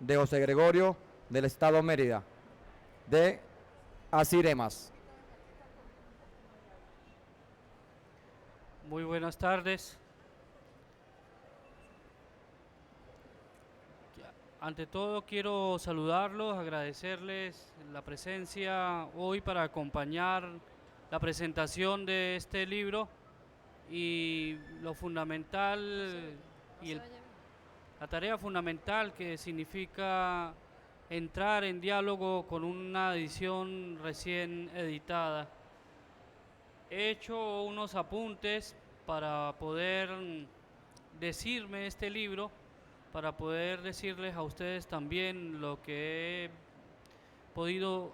de José Gregorio del Estado Mérida, de Asiremas. Muy buenas tardes. Ante todo quiero saludarlos, agradecerles la presencia hoy para acompañar la presentación de este libro y lo fundamental y la tarea fundamental que significa entrar en diálogo con una edición recién editada. He hecho unos apuntes para poder decirme este libro, para poder decirles a ustedes también lo que he podido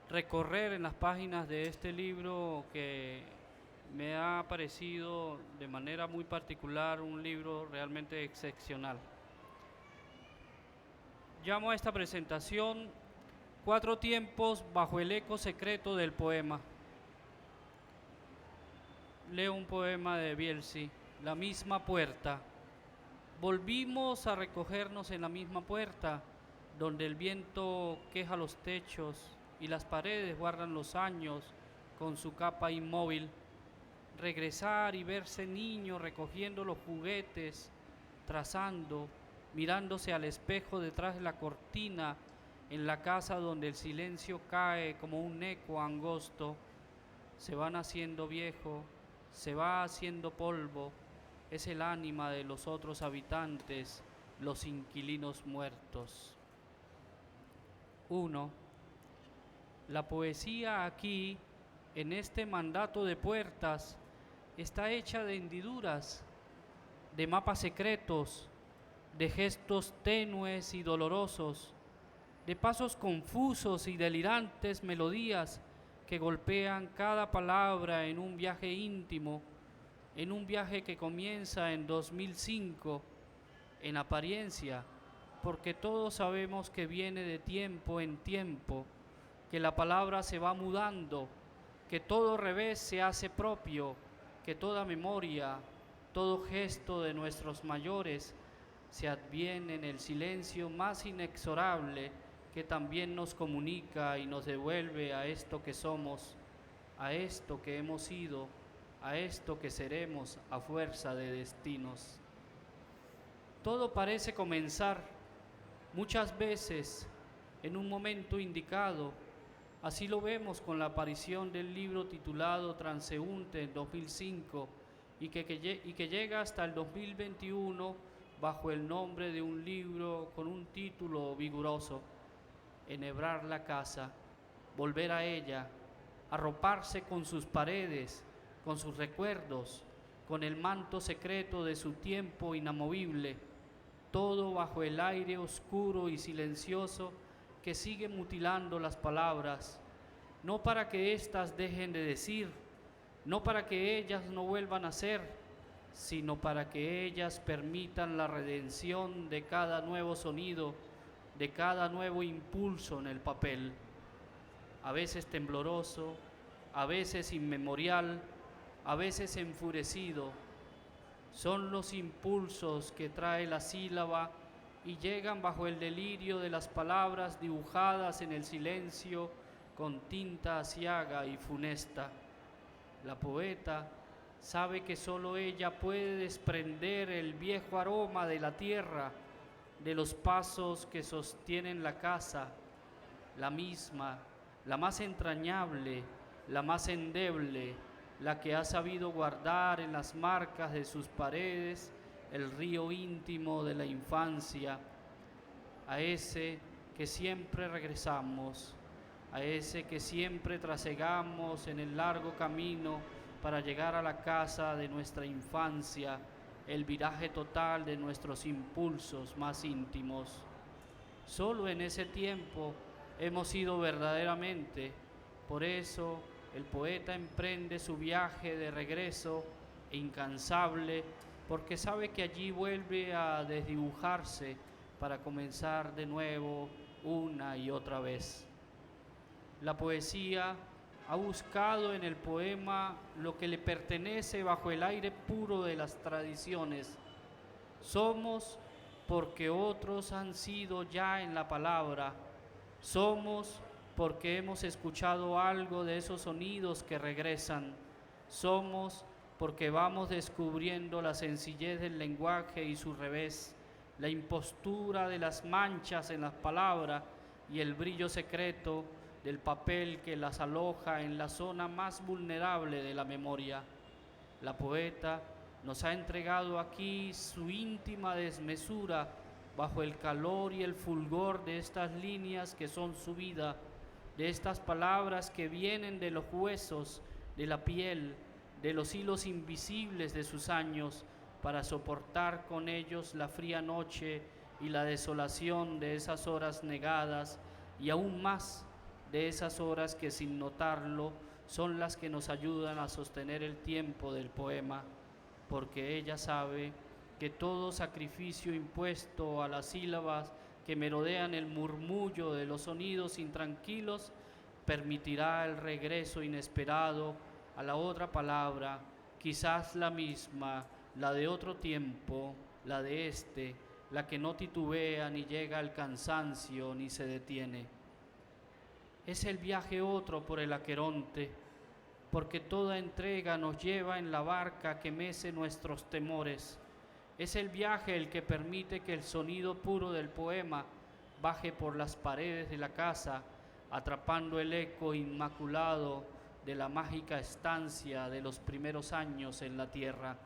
recorrer en las páginas de este libro, que me ha parecido de manera muy particular un libro realmente excepcional. Llamo a esta presentación Cuatro tiempos bajo el eco secreto del poema. Leo un poema de Bielsi, La misma puerta. Volvimos a recogernos en la misma puerta, donde el viento queja los techos y las paredes guardan los años con su capa inmóvil. Regresar y verse niño recogiendo los juguetes, trazando, mirándose al espejo detrás de la cortina, en la casa donde el silencio cae como un eco angosto. Se van haciendo viejo, se va haciendo polvo, es el ánima de los otros habitantes, los inquilinos muertos. 1. La poesía aquí, en este mandato de puertas, está hecha de hendiduras, de mapas secretos, de gestos tenues y dolorosos, de pasos confusos y delirantes melodías que golpean cada palabra en un viaje íntimo, en un viaje que comienza en 2005, en apariencia, porque todos sabemos que viene de tiempo en tiempo, que la palabra se va mudando, que todo revés se hace propio, que toda memoria, todo gesto de nuestros mayores se adviene en el silencio más inexorable, que también nos comunica y nos devuelve a esto que somos, a esto que hemos sido, a esto que seremos a fuerza de destinos. Todo parece comenzar, muchas veces, en un momento indicado. Así lo vemos con la aparición del libro titulado Transeúnte en 2005 y que llega hasta el 2021 bajo el nombre de un libro con un título vigoroso: Enhebrar la casa, volver a ella, arroparse con sus paredes, con sus recuerdos, con el manto secreto de su tiempo inamovible, todo bajo el aire oscuro y silencioso que sigue mutilando las palabras, no para que éstas dejen de decir, no para que ellas no vuelvan a ser, sino para que ellas permitan la redención de cada nuevo sonido, de cada nuevo impulso en el papel, a veces tembloroso, a veces inmemorial, a veces enfurecido. Son los impulsos que trae la sílaba y llegan bajo el delirio de las palabras dibujadas en el silencio con tinta aciaga y funesta. La poeta sabe que solo ella puede desprender el viejo aroma de la tierra, de los pasos que sostienen la casa, la misma, la más entrañable, la más endeble, la que ha sabido guardar en las marcas de sus paredes el río íntimo de la infancia, a ese que siempre regresamos, a ese que siempre trasegamos en el largo camino para llegar a la casa de nuestra infancia, el viraje total de nuestros impulsos más íntimos. Solo en ese tiempo hemos sido verdaderamente. Por eso el poeta emprende su viaje de regreso incansable, porque sabe que allí vuelve a desdibujarse para comenzar de nuevo una y otra vez. La poesía ha buscado en el poema lo que le pertenece bajo el aire puro de las tradiciones. Somos porque otros han sido ya en la palabra. Somos porque hemos escuchado algo de esos sonidos que regresan. Somos porque vamos descubriendo la sencillez del lenguaje y su revés, la impostura de las manchas en las palabras y el brillo secreto del papel que las aloja en la zona más vulnerable de la memoria. La poeta nos ha entregado aquí su íntima desmesura bajo el calor y el fulgor de estas líneas que son su vida, de estas palabras que vienen de los huesos, de la piel, de los hilos invisibles de sus años, para soportar con ellos la fría noche y la desolación de esas horas negadas, y aún más de esas horas que sin notarlo son las que nos ayudan a sostener el tiempo del poema, porque ella sabe que todo sacrificio impuesto a las sílabas que merodean el murmullo de los sonidos intranquilos permitirá el regreso inesperado a la otra palabra, quizás la misma, la de otro tiempo, la de este, la que no titubea ni llega al cansancio ni se detiene. Es el viaje otro por el Aqueronte, porque toda entrega nos lleva en la barca que mece nuestros temores. Es el viaje el que permite que el sonido puro del poema baje por las paredes de la casa, atrapando el eco inmaculado de la mágica estancia de los primeros años en la tierra.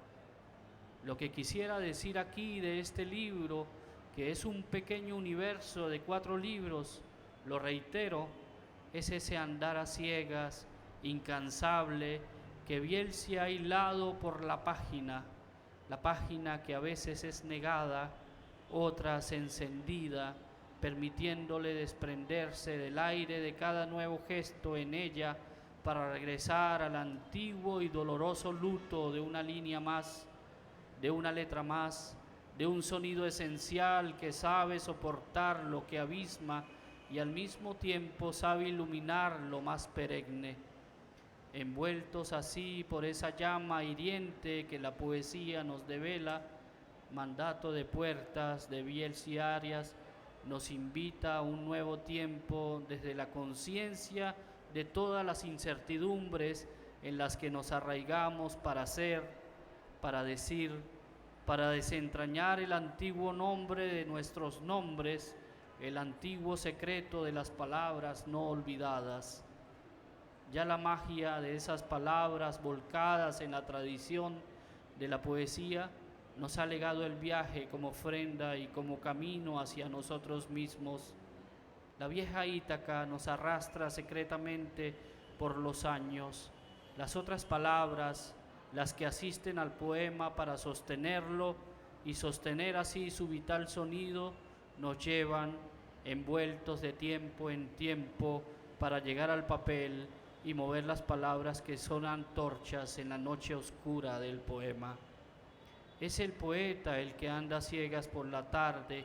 Lo que quisiera decir aquí de este libro, que es un pequeño universo de 4 libros, lo reitero, es ese andar a ciegas, incansable, que Bielsi ha hilado por la página que a veces es negada, otras encendida, permitiéndole desprenderse del aire de cada nuevo gesto en ella para regresar al antiguo y doloroso luto de una línea más, de una letra más, de un sonido esencial que sabe soportar lo que abisma y al mismo tiempo sabe iluminar lo más perenne. Envueltos así por esa llama hiriente que la poesía nos devela, Mandato de Puertas de Bielsi Arias nos invita a un nuevo tiempo desde la conciencia de todas las incertidumbres en las que nos arraigamos para ser, para decir, para desentrañar el antiguo nombre de nuestros nombres, el antiguo secreto de las palabras no olvidadas. Ya la magia de esas palabras volcadas en la tradición de la poesía nos ha legado el viaje como ofrenda y como camino hacia nosotros mismos. La vieja Ítaca nos arrastra secretamente por los años. Las otras palabras, las que asisten al poema para sostenerlo y sostener así su vital sonido, nos llevan envueltos de tiempo en tiempo para llegar al papel y mover las palabras que son antorchas en la noche oscura del poema. Es el poeta el que anda a ciegas por la tarde,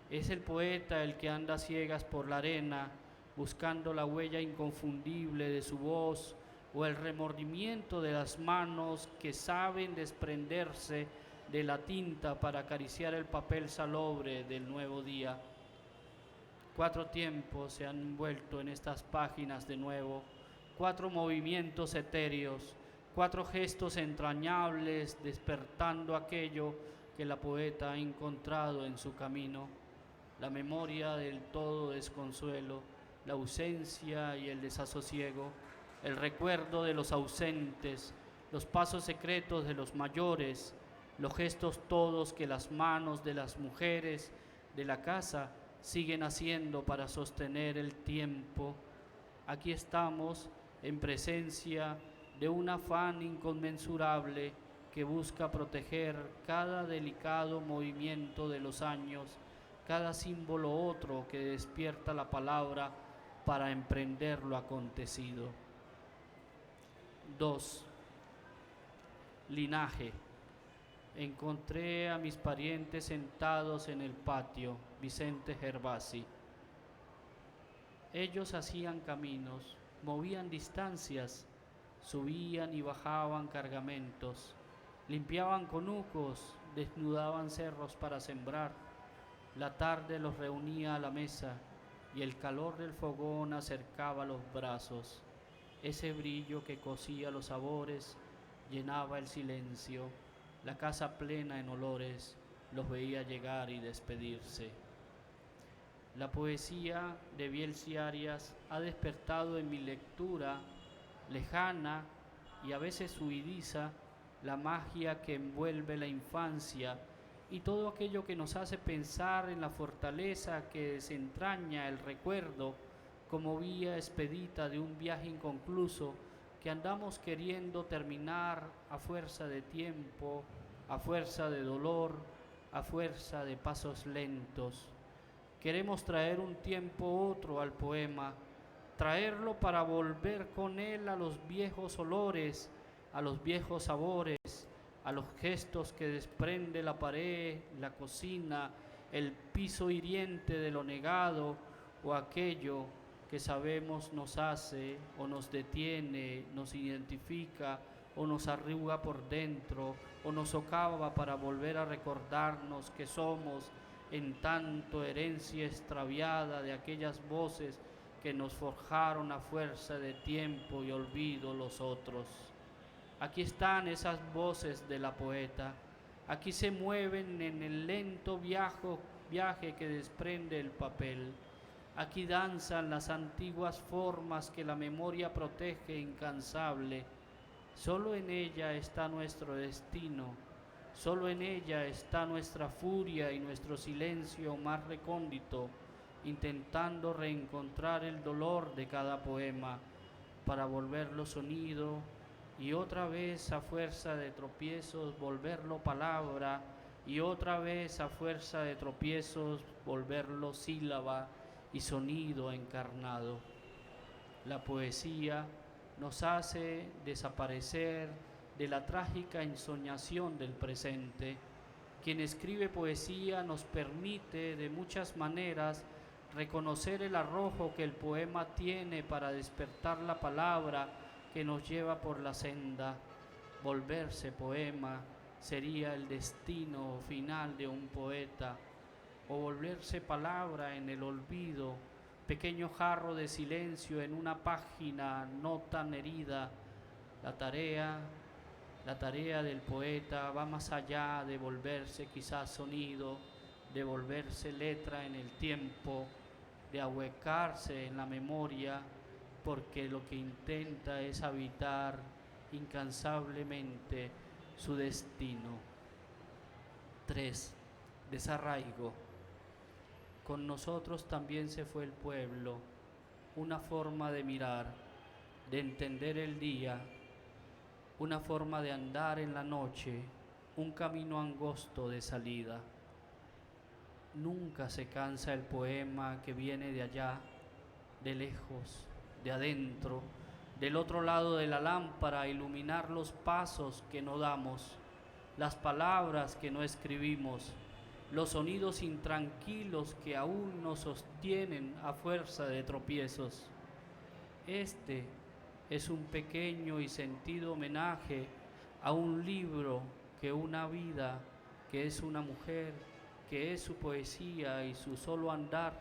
es el poeta el que anda a ciegas por la arena, buscando la huella inconfundible de su voz o el remordimiento de las manos que saben desprenderse de la tinta para acariciar el papel salobre del nuevo día. 4 tiempos se han envuelto en estas páginas de nuevo, 4 movimientos etéreos, 4 gestos entrañables despertando aquello que la poeta ha encontrado en su camino, la memoria del todo desconsuelo, la ausencia y el desasosiego, el recuerdo de los ausentes, los pasos secretos de los mayores, los gestos todos que las manos de las mujeres de la casa siguen haciendo para sostener el tiempo. Aquí estamos en presencia de un afán inconmensurable que busca proteger cada delicado movimiento de los años, cada símbolo otro que despierta la palabra para emprender lo acontecido. 2. Linaje. Encontré a mis parientes sentados en el patio. Vicente Gervasi. Ellos hacían caminos, movían distancias, subían y bajaban cargamentos, limpiaban conucos, desnudaban cerros para sembrar, La tarde los reunía a la mesa y el calor del fogón acercaba los brazos. Ese brillo que cocía los sabores llenaba el silencio. La casa plena en olores los veía llegar y despedirse. La poesía de Bielsi Arias ha despertado en mi lectura lejana y a veces huidiza la magia que envuelve la infancia y todo aquello que nos hace pensar en la fortaleza que desentraña el recuerdo como vía expedita de un viaje inconcluso que andamos queriendo terminar a fuerza de tiempo, a fuerza de dolor, a fuerza de pasos lentos. Queremos traer un tiempo otro al poema, traerlo para volver con él a los viejos olores, a los viejos sabores, a los gestos que desprende la pared, la cocina, el piso hiriente de lo negado o aquello que sabemos nos hace o nos detiene, nos identifica o nos arruga por dentro o nos socava para volver a recordarnos que somos en tanto herencia extraviada de aquellas voces que nos forjaron a fuerza de tiempo y olvido los otros. Aquí están esas voces de la poeta, aquí se mueven en el lento viaje que desprende el papel. Aquí danzan las antiguas formas que la memoria protege incansable. Solo en ella está nuestro destino, solo en ella está nuestra furia y nuestro silencio más recóndito, intentando reencontrar el dolor de cada poema para volverlo sonido y otra vez a fuerza de tropiezos volverlo palabra y otra vez a fuerza de tropiezos volverlo sílaba y sonido encarnado. La poesía nos hace desaparecer de la trágica ensoñación del presente. Quien escribe poesía nos permite de muchas maneras reconocer el arrojo que el poema tiene para despertar la palabra que nos lleva por la senda. Volverse poema sería el destino final de un poeta, o volverse palabra en el olvido, pequeño jarro de silencio en una página no tan herida. La tarea del poeta va más allá de volverse quizás sonido, de volverse letra en el tiempo, de ahuecarse en la memoria, porque lo que intenta es habitar incansablemente su destino. 3. Desarraigo. Con nosotros también se fue el pueblo, una forma de mirar, de entender el día, una forma de andar en la noche, un camino angosto de salida. Nunca se cansa el poema que viene de allá, de lejos, de adentro, del otro lado de la lámpara, a iluminar los pasos que no damos, las palabras que no escribimos, los sonidos intranquilos que aún nos sostienen a fuerza de tropiezos. Este es un pequeño y sentido homenaje a un libro, que una vida, que es una mujer, que es su poesía y su solo andar,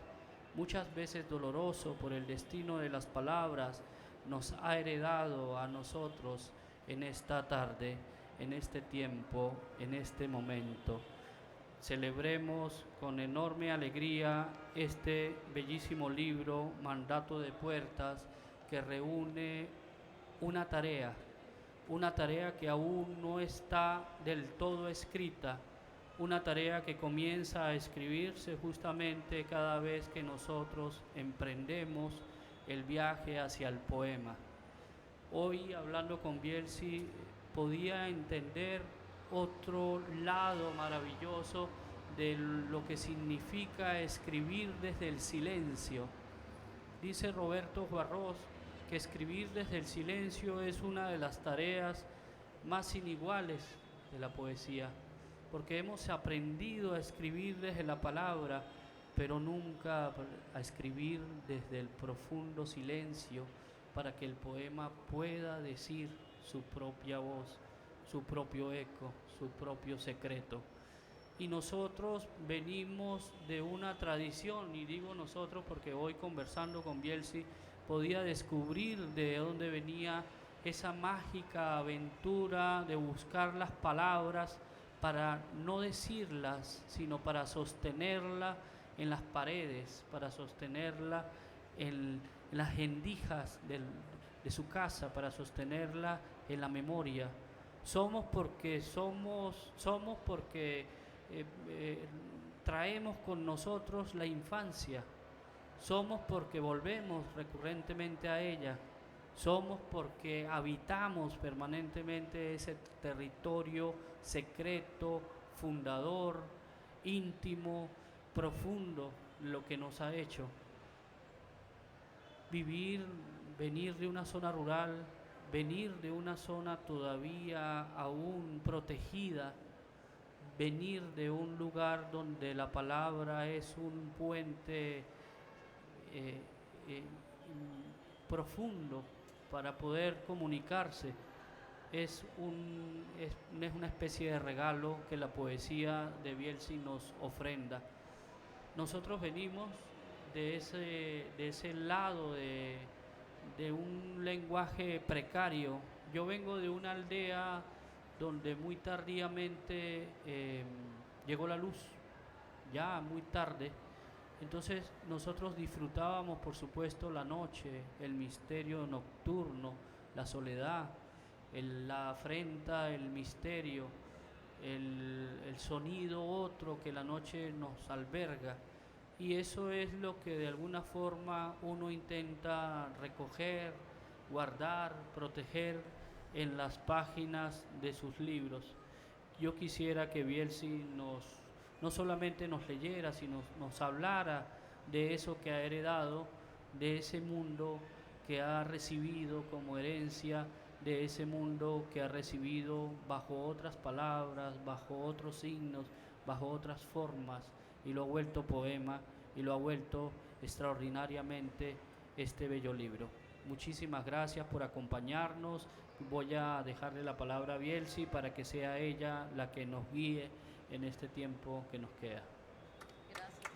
muchas veces doloroso por el destino de las palabras, nos ha heredado a nosotros en esta tarde, en este tiempo, en este momento. Celebremos con enorme alegría este bellísimo libro, Mandato de Puertas, que reúne una tarea que aún no está del todo escrita, una tarea que comienza a escribirse justamente cada vez que nosotros emprendemos el viaje hacia el poema. Hoy, hablando con Bielsi, podía entender otro lado maravilloso de lo que significa escribir desde el silencio. Dice Roberto Juarros que escribir desde el silencio es una de las tareas más iniguales de la poesía, porque hemos aprendido a escribir desde la palabra, pero nunca a escribir desde el profundo silencio para que el poema pueda decir su propia voz, su propio eco, su propio secreto. y nosotros venimos de una tradición, y digo nosotros porque hoy conversando con Bielsi podía descubrir de dónde venía esa mágica aventura de buscar las palabras para no decirlas, sino para sostenerla en las paredes, para sostenerla en las rendijas de su casa, para sostenerla en la memoria. Somos porque traemos con nosotros la infancia. Somos porque volvemos recurrentemente a ella. Somos porque habitamos permanentemente ese territorio secreto, fundador, íntimo, profundo, lo que nos ha hecho. Venir de una zona rural, venir de una zona todavía aún protegida, venir de un lugar donde la palabra es un puente profundo para poder comunicarse, es una especie de regalo que la poesía de Bielsi nos ofrenda. Nosotros venimos de ese lado de un lenguaje precario. Yo vengo de una aldea donde muy tardíamente llegó la luz, ya muy tarde. Entonces nosotros disfrutábamos, por supuesto, la noche, el misterio nocturno, la soledad, la afrenta, el misterio, el sonido otro que la noche nos alberga. Y eso es lo que de alguna forma uno intenta recoger, guardar, proteger en las páginas de sus libros. Yo quisiera que Bielsi no solamente nos leyera, sino nos hablara de eso que ha heredado, de ese mundo que ha recibido como herencia, de ese mundo que ha recibido bajo otras palabras, bajo otros signos, bajo otras formas, y lo ha vuelto poema y lo ha vuelto extraordinariamente este bello libro. Muchísimas gracias por acompañarnos. Voy a dejarle la palabra a Bielsi para que sea ella la que nos guíe en este tiempo que nos queda. Gracias.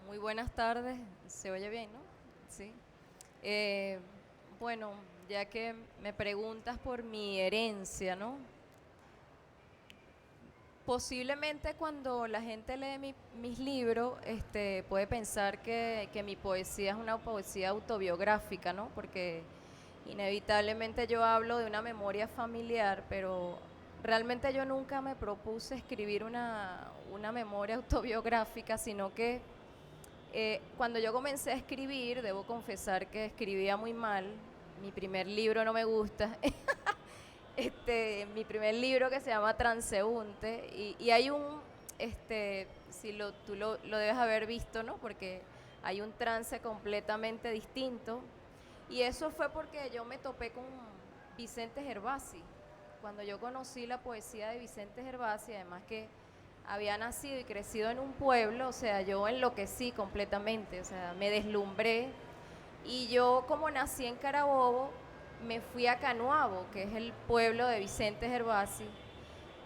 Muy buenas tardes. ¿Se oye bien, no? Sí. Bueno, ya que me preguntas por mi herencia, ¿no? Posiblemente cuando la gente lee mis libros, puede pensar que mi poesía es una poesía autobiográfica, ¿no? Porque inevitablemente yo hablo de una memoria familiar, pero realmente yo nunca me propuse escribir una memoria autobiográfica, sino que cuando yo comencé a escribir, debo confesar que escribía muy mal. Mi primer libro no me gusta. Mi primer libro que se llama Transeúnte, y hay si tú lo debes haber visto, ¿no? Porque hay un trance completamente distinto, y eso fue porque yo me topé con Vicente Gervasi. Cuando yo conocí la poesía de Vicente Gervasi, además que había nacido y crecido en un pueblo, o sea, yo enloquecí completamente, o sea, me deslumbré, y yo, como nací en Carabobo, me fui a Canuabo, que es el pueblo de Vicente Gervasi,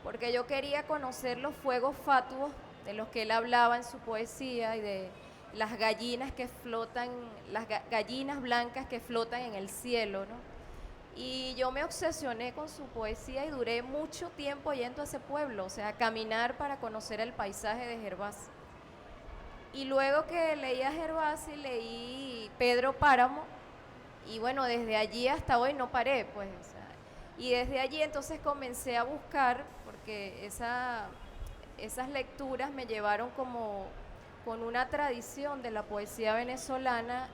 porque yo quería conocer los fuegos fatuos de los que él hablaba en su poesía, y de las gallinas que flotan, las gallinas blancas que flotan en el cielo, ¿no? Y yo me obsesioné con su poesía y duré mucho tiempo yendo a ese pueblo, o sea, a caminar para conocer el paisaje de Gervasi. Y luego que leí a Gervasi, leí Pedro Páramo, y bueno, desde allí hasta hoy no paré, pues, o sea, y desde allí entonces comencé a buscar, porque esas lecturas me llevaron como con una tradición de la poesía venezolana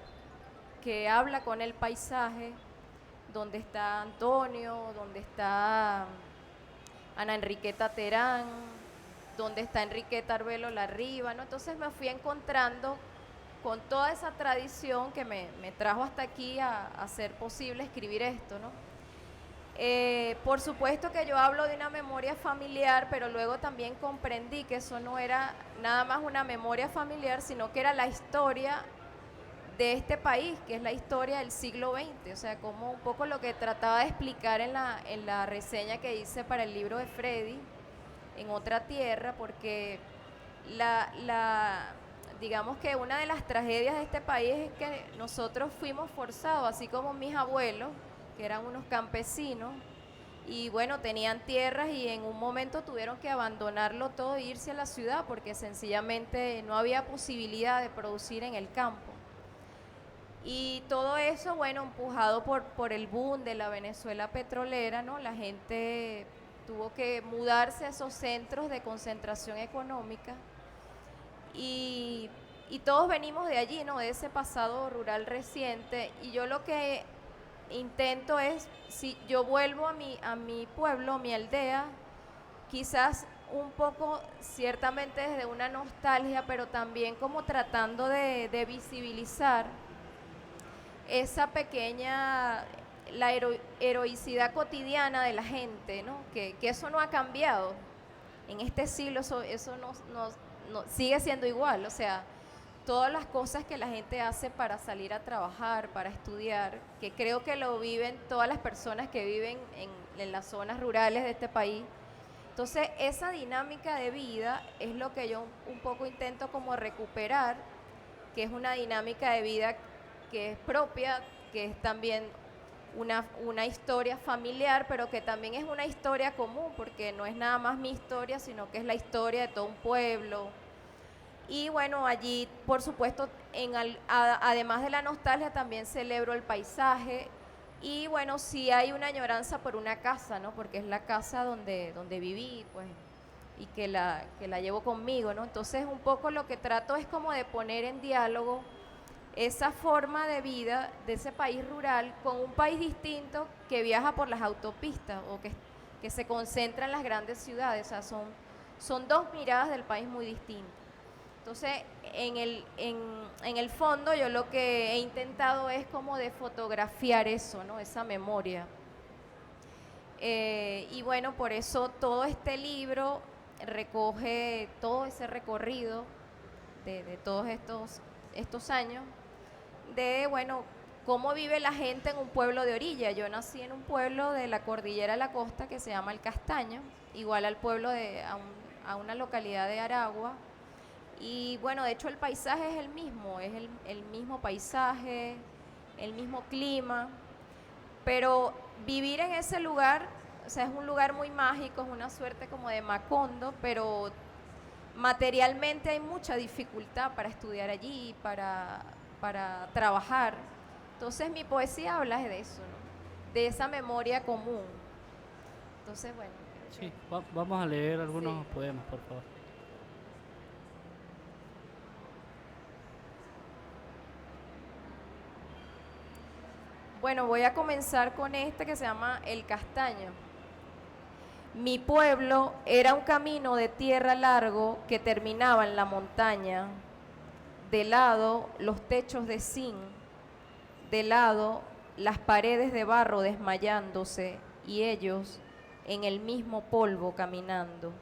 que habla con el paisaje, donde está Antonio, donde está Ana Enriqueta Terán, donde está Enriqueta Arbelo Larriba, ¿no? Entonces me fui encontrando con toda esa tradición que me trajo hasta aquí a hacer posible escribir esto, ¿no? Por supuesto que yo hablo de una memoria familiar, pero luego también comprendí que eso no era nada más una memoria familiar, sino que era la historia de este país, que es la historia del siglo XX, o sea, como un poco lo que trataba de explicar en la reseña que hice para el libro de Freddy, En otra tierra, porque digamos que una de las tragedias de este país es que nosotros fuimos forzados, así como mis abuelos, que eran unos campesinos, y bueno, tenían tierras y en un momento tuvieron que abandonarlo todo e irse a la ciudad porque sencillamente no había posibilidad de producir en el campo. Y todo eso, bueno, empujado por el boom de la Venezuela petrolera, ¿no? La gente tuvo que mudarse a esos centros de concentración económica y todos venimos de allí, ¿no? De ese pasado rural reciente. Y yo lo que intento es, si yo vuelvo a mi pueblo, a mi aldea, quizás un poco, ciertamente desde una nostalgia, pero también como tratando de visibilizar esa pequeña, la heroicidad cotidiana de la gente, ¿no? Que eso no ha cambiado. En este siglo eso no, sigue siendo igual, o sea, todas las cosas que la gente hace para salir a trabajar, para estudiar, que creo que lo viven todas las personas que viven en las zonas rurales de este país. Entonces, esa dinámica de vida es lo que yo un poco intento como recuperar, que es una dinámica de vida que es propia, que es también una historia familiar, pero que también es una historia común, porque no es nada más mi historia, sino que es la historia de todo un pueblo. Y bueno, allí, por supuesto, además de la nostalgia, también celebro el paisaje. Y bueno, sí hay una añoranza por una casa, ¿no? Porque es la casa donde viví, pues, y que la llevo conmigo, ¿no? Entonces, un poco lo que trato es como de poner en diálogo esa forma de vida de ese país rural con un país distinto que viaja por las autopistas o que se concentra en las grandes ciudades. O sea, son dos miradas del país muy distintas. Entonces, en el fondo yo lo que he intentado es como de fotografiar eso, ¿no? Esa memoria. Y bueno, por eso todo este libro recoge todo ese recorrido de todos estos años, de, bueno, cómo vive la gente en un pueblo de orilla. Yo nací en un pueblo de la cordillera de la costa que se llama El Castaño, igual al pueblo a una localidad de Aragua. Y bueno, de hecho el paisaje es el mismo, es el mismo paisaje, el mismo clima, pero vivir en ese lugar, o sea, es un lugar muy mágico, es una suerte como de Macondo, pero materialmente hay mucha dificultad para estudiar allí, para trabajar. Entonces mi poesía habla de eso, ¿no? De esa memoria común. Entonces, bueno. Sí, vamos a leer algunos poemas, por favor. Bueno, voy a comenzar con este que se llama El Castaño. Mi pueblo era un camino de tierra largo que terminaba en la montaña. De lado, los techos de zinc. De lado, las paredes de barro desmayándose y ellos en el mismo polvo caminando.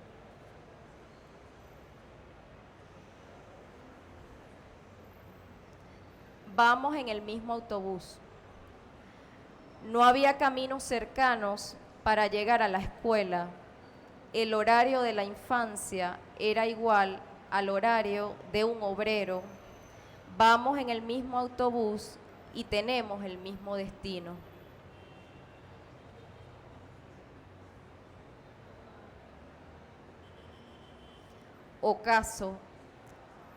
Vamos en el mismo autobús. No había caminos cercanos para llegar a la escuela. El horario de la infancia era igual al horario de un obrero. Vamos en el mismo autobús y tenemos el mismo destino. Ocaso,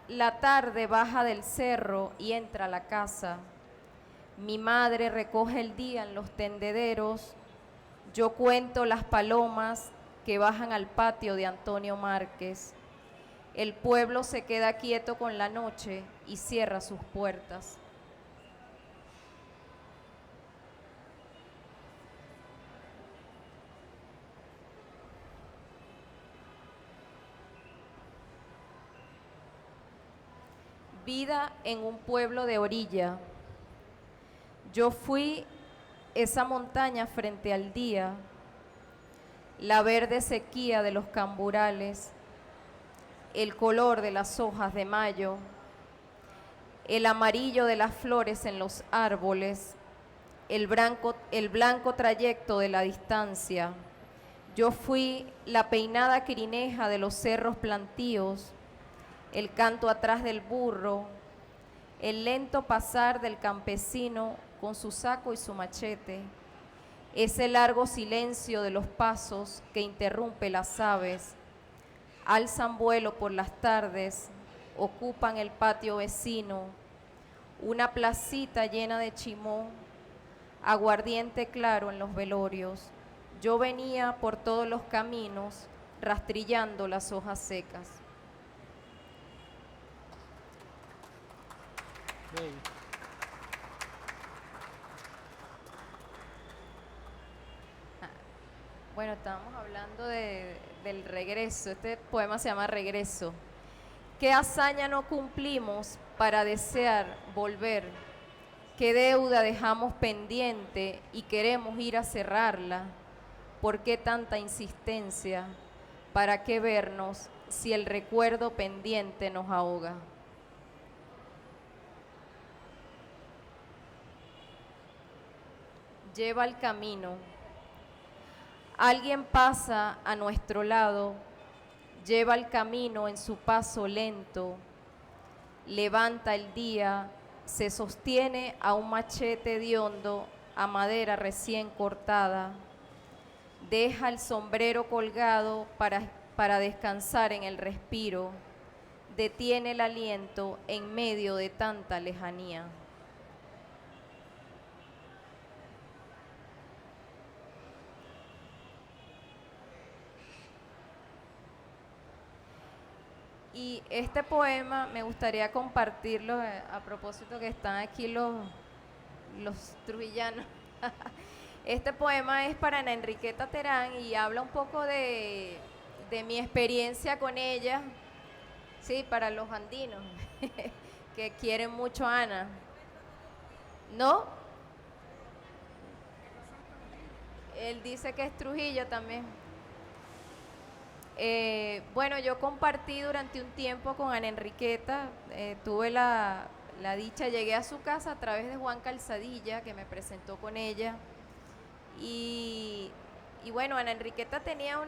la tarde baja del cerro y entra a la casa. Mi madre recoge el día en los tendederos. Yo cuento las palomas que bajan al patio de Antonio Márquez. El pueblo se queda quieto con la noche y cierra sus puertas. Vida en un pueblo de orilla. Yo fui esa montaña frente al día, la verde sequía de los camburales, el color de las hojas de mayo, el amarillo de las flores en los árboles, el blanco trayecto de la distancia. Yo fui la peinada crineja de los cerros plantíos, el canto atrás del burro, el lento pasar del campesino con su saco y su machete, ese largo silencio de los pasos que interrumpe las aves, alzan vuelo por las tardes, ocupan el patio vecino, una placita llena de chimó, aguardiente claro en los velorios. Yo venía por todos los caminos, rastrillando las hojas secas. Bueno, estábamos hablando del regreso. Este poema se llama Regreso. ¿Qué hazaña no cumplimos para desear volver? ¿Qué deuda dejamos pendiente y queremos ir a cerrarla? ¿Por qué tanta insistencia? ¿Para qué vernos si el recuerdo pendiente nos ahoga? Lleva el camino. Alguien pasa a nuestro lado, lleva el camino en su paso lento, levanta el día, se sostiene a un machete hediondo, a madera recién cortada, deja el sombrero colgado para descansar en el respiro, detiene el aliento en medio de tanta lejanía. Y este poema me gustaría compartirlo a propósito que están aquí los trujillanos. Este poema es para Ana Enriqueta Terán y habla un poco de mi experiencia con ella, sí, para los andinos que quieren mucho a Ana. ¿No? Él dice que es Trujillo también. Bueno, yo compartí durante un tiempo con Ana Enriqueta, tuve la dicha, llegué a su casa a través de Juan Calzadilla, que me presentó con ella, y bueno, Ana Enriqueta tenía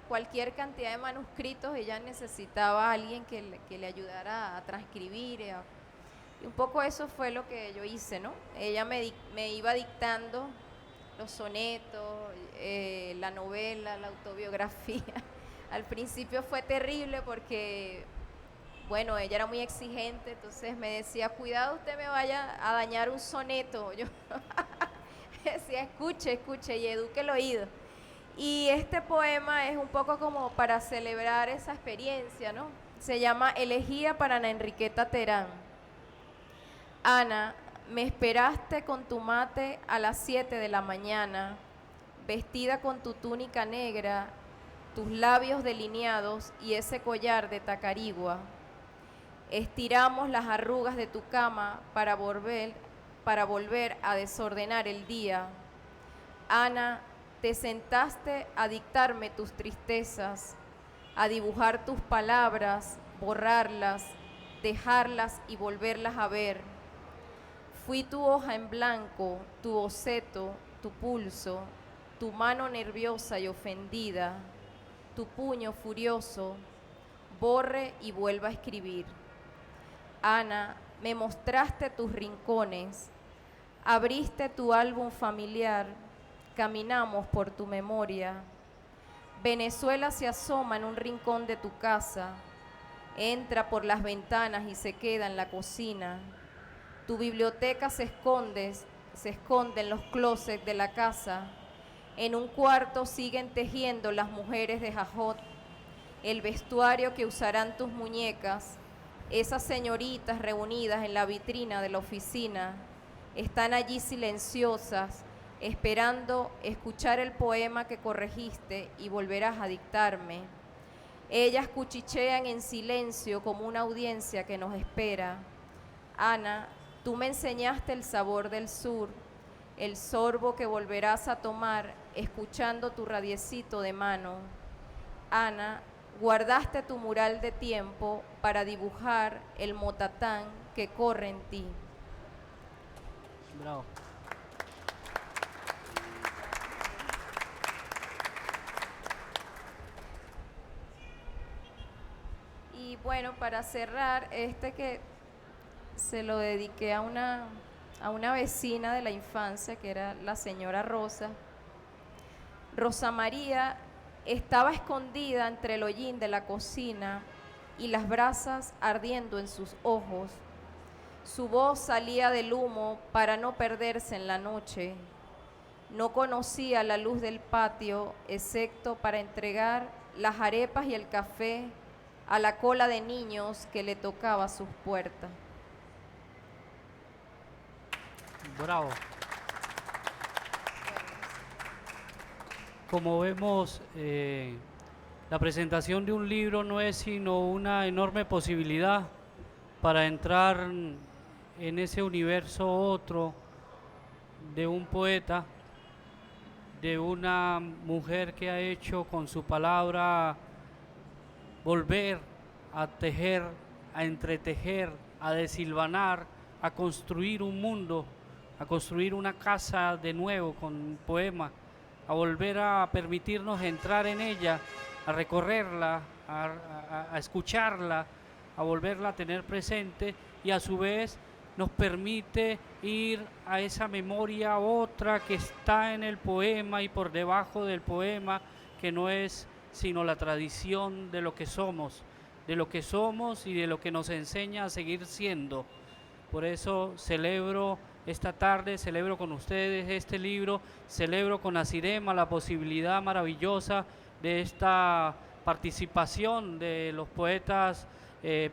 cualquier cantidad de manuscritos, ella necesitaba a alguien que le ayudara a transcribir, y un poco eso fue lo que yo hice, ¿no? Ella me iba dictando los sonetos, la novela, la autobiografía. Al principio fue terrible porque, bueno, ella era muy exigente, entonces me decía, cuidado usted me vaya a dañar un soneto. Yo decía, escuche y eduque el oído. Y este poema es un poco como para celebrar esa experiencia, ¿no? Se llama Elegía para Ana Enriqueta Terán. Ana, me esperaste con tu mate a las 7 de la mañana, vestida con tu túnica negra, tus labios delineados y ese collar de tacarigua. Estiramos las arrugas de tu cama para volver a desordenar el día. Ana, te sentaste a dictarme tus tristezas, a dibujar tus palabras, borrarlas, dejarlas y volverlas a ver. Fui tu hoja en blanco, tu boceto, tu pulso, tu mano nerviosa y ofendida, tu puño furioso, borre y vuelva a escribir. Ana, me mostraste tus rincones, abriste tu álbum familiar, caminamos por tu memoria. Venezuela se asoma en un rincón de tu casa, entra por las ventanas y se queda en la cocina. Tu biblioteca se esconde en los closets de la casa. En un cuarto siguen tejiendo las mujeres de Jajot, el vestuario que usarán tus muñecas. Esas señoritas reunidas en la vitrina de la oficina están allí silenciosas, esperando escuchar el poema que corregiste y volverás a dictarme. Ellas cuchichean en silencio como una audiencia que nos espera. Ana, tú me enseñaste el sabor del sur, el sorbo que volverás a tomar escuchando tu radiecito de mano. Ana, guardaste tu mural de tiempo para dibujar el motatán que corre en ti. Bravo. Y bueno, para cerrar, que se lo dediqué a una vecina de la infancia, que era la señora Rosa. Rosa María estaba escondida entre el hollín de la cocina y las brasas ardiendo en sus ojos. Su voz salía del humo para no perderse en la noche. No conocía la luz del patio, excepto para entregar las arepas y el café a la cola de niños que le tocaba sus puertas. Bravo. Como vemos, la presentación de un libro no es sino una enorme posibilidad para entrar en ese universo otro de un poeta, de una mujer que ha hecho con su palabra volver a tejer, a entretejer, a deshilvanar, a construir un mundo, a construir una casa de nuevo con un poema, a volver a permitirnos entrar en ella, a recorrerla, a escucharla, a volverla a tener presente, y a su vez nos permite ir a esa memoria otra que está en el poema y por debajo del poema, que no es sino la tradición de lo que somos y de lo que nos enseña a seguir siendo. Por eso celebro esta tarde, celebro con ustedes este libro, celebro con Asirema la posibilidad maravillosa de esta participación de los poetas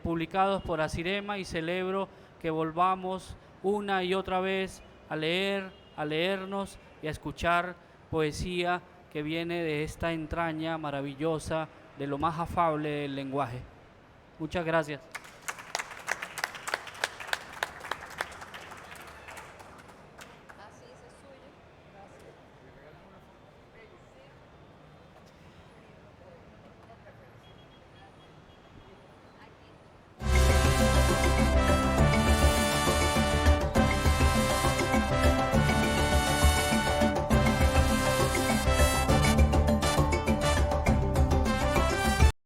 publicados por Asirema, y celebro que volvamos una y otra vez a leer, a leernos y a escuchar poesía que viene de esta entraña maravillosa, de lo más afable del lenguaje. Muchas gracias.